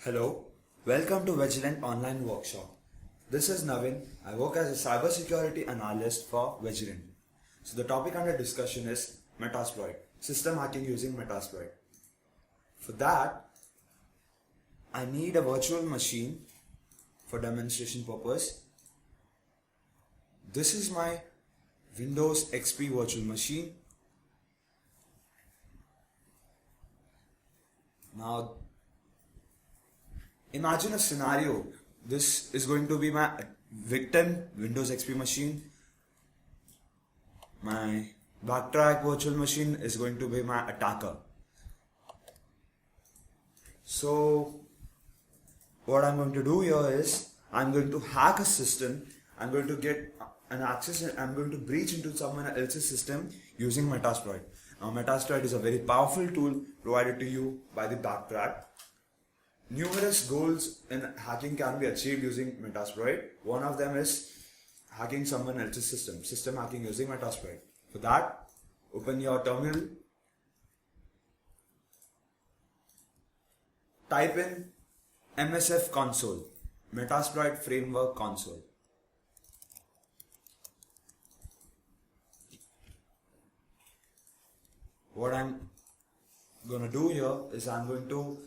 Hello, welcome to Vigilant Online Workshop. This is Navin. I work as a cybersecurity analyst for Vigilant. So the topic under discussion is Metasploit, system hacking using Metasploit. For that, I need a virtual machine for demonstration purpose. This is my Windows XP virtual machine. Now, imagine a scenario. This is going to be my victim Windows XP machine. My backtrack virtual machine is going to be my attacker. So what I'm going to do here is I'm going to hack a system. I'm going to get an access and I'm going to breach into someone else's system using Metasploit. Now Metasploit is a very powerful tool provided to you by the backtrack. Numerous goals in hacking can be achieved using Metasploit. One of them is hacking someone else's system hacking using Metasploit. For that, open your terminal, type in MSF console, Metasploit framework console. What I'm gonna do here is I'm going to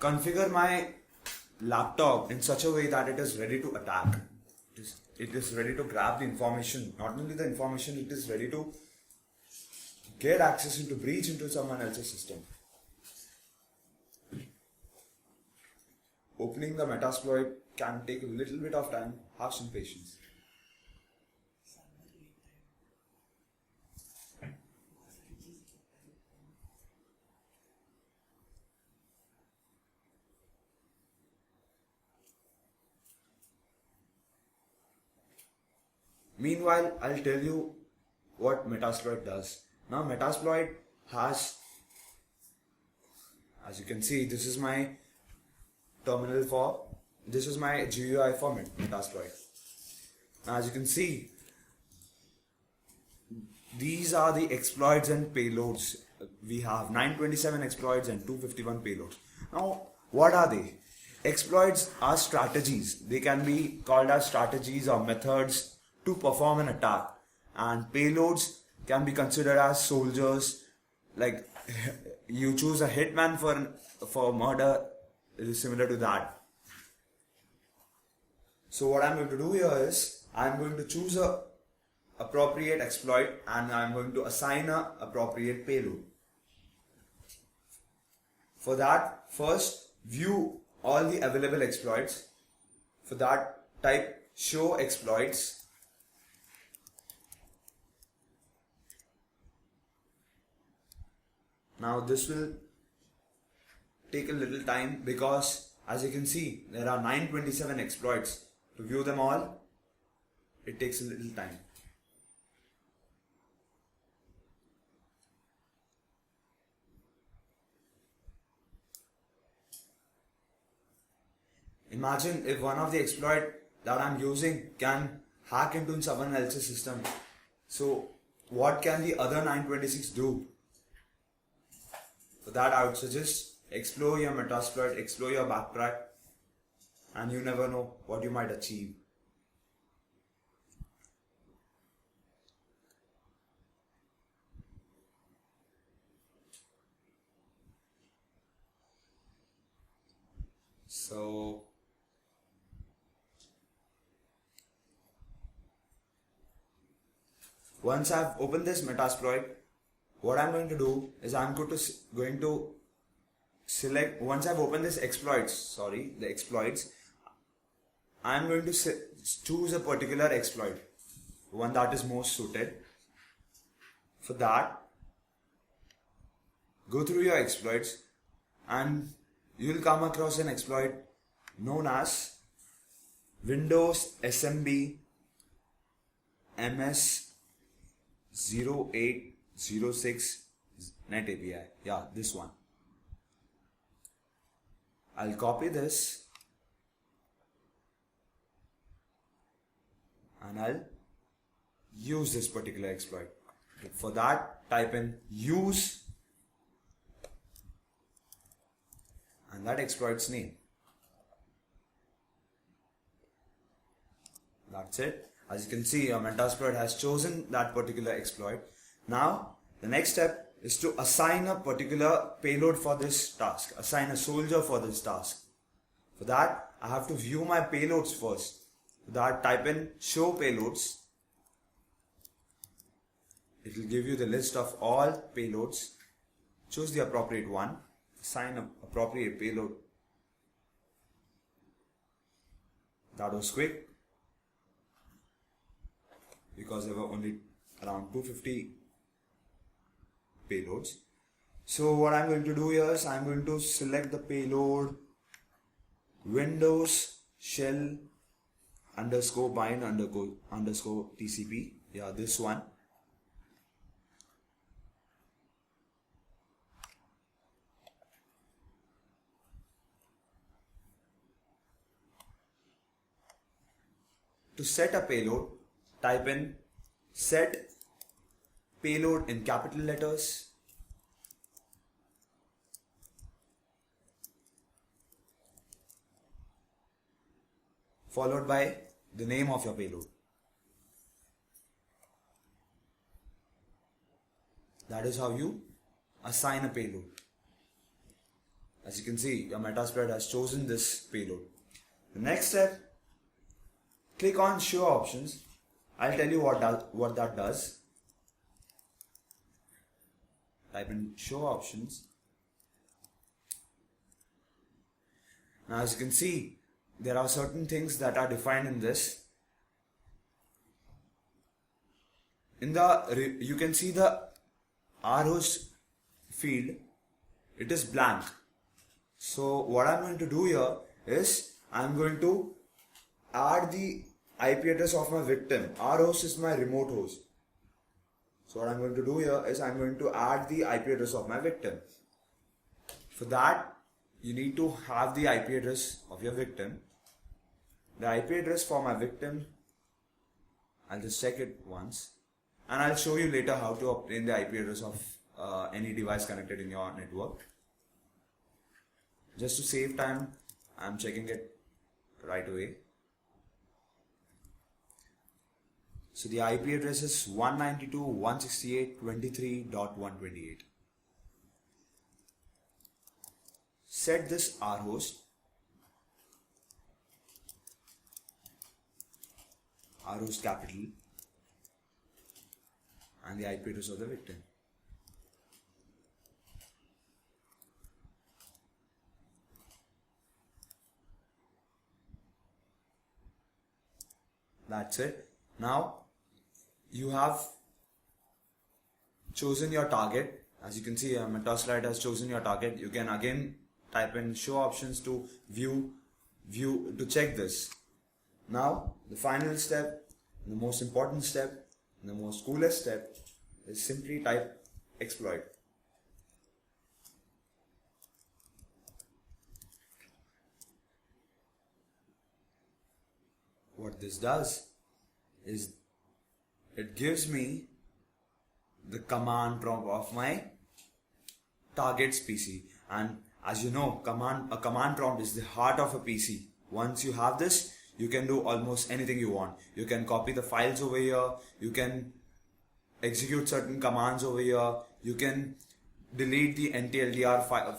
configure my laptop in such a way that it is ready to attack. It is ready to grab the information. Not only the information, it is ready to get access into breach into someone else's system. Opening the Metasploit can take a little bit of time. Have some patience. Meanwhile, I'll tell you what Metasploit does. Now Metasploit has, as you can see, this is my terminal this is my GUI for Metasploit. Now, as you can see, these are the exploits and payloads. We have 927 exploits and 251 payloads. Now, what are they? Exploits are strategies. They can be called as strategies or methods to perform an attack, and payloads can be considered as soldiers. Like you choose a hitman for murder, it is similar to that. So what I'm going to do here is I'm going to choose a appropriate exploit and I'm going to assign a appropriate payload. For that, first view all the available exploits. For that, type show exploits. Now this will take a little time because, as you can see, there are 927 exploits. To view them all, it takes a little time. Imagine if one of the exploit that I'm using can hack into someone else's system. So what can the other 926 do? For that, I would suggest explore your Metasploit, explore your backtrack, and you never know what you might achieve. So once I've opened this Metasploit, what I'm going to do is I'm going to select, once I've opened this the exploits, I'm going to choose a particular exploit, one that is most suited. For that, go through your exploits and you'll come across an exploit known as Windows SMB MS 0806 Net API. Yeah, this one. I'll copy this and I'll use this particular exploit. For that, type in use and that exploit's name. That's it. As you can see, your Metasploit has chosen that particular exploit. Now, the next step is to assign a particular payload for this task, assign a soldier for this task. For that, I have to view my payloads first. For that, type in show payloads. It will give you the list of all payloads. Choose the appropriate one, assign an appropriate payload. That was quick, because there were only around 250 payloads. So what I'm going to do here is I'm going to select the payload Windows shell underscore bind underscore TCP. Yeah, this one. To set a payload, type in set payload in capital letters, followed by the name of your payload. That is how you assign a payload. As you can see, your Metasploit has chosen this payload. The next step, click on show options. I'll tell you what that does. Type in show options. Now as you can see, there are certain things that are defined in this. You can see the rhost field, it is blank. So what I'm going to do here is I'm going to add the IP address of my victim. rhost is my remote host. So what I'm going to do here is I'm going to add the IP address of my victim. For that, you need to have the IP address of your victim. The IP address for my victim, I'll just check it once, and I'll show you later how to obtain the IP address of any device connected in your network. Just to save time, I'm checking it right away. So the IP address is 192.168.23.128. Set this rhost capital, and the IP address of the victim. That's it. Now you have chosen your target. As you can see, Metasploit has chosen your target. You can again type in show options to view to check this. Now the final step, the most important step, the most coolest step is simply type exploit. What this does is it gives me the command prompt of my target's PC, and as you know, a command prompt is the heart of a PC. Once you have this, you can do almost anything you want. You can copy the files over here, you can execute certain commands over here, you can delete the NTLDR file,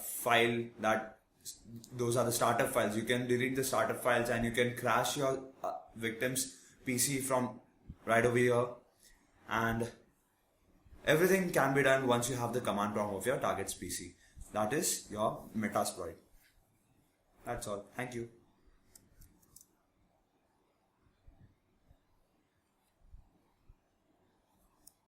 those are the startup files. You can delete the startup files and you can crash your victim's PC from right over here, and everything can be done once you have the command prompt of your target's PC. That is your Metasploit. That's all. Thank you.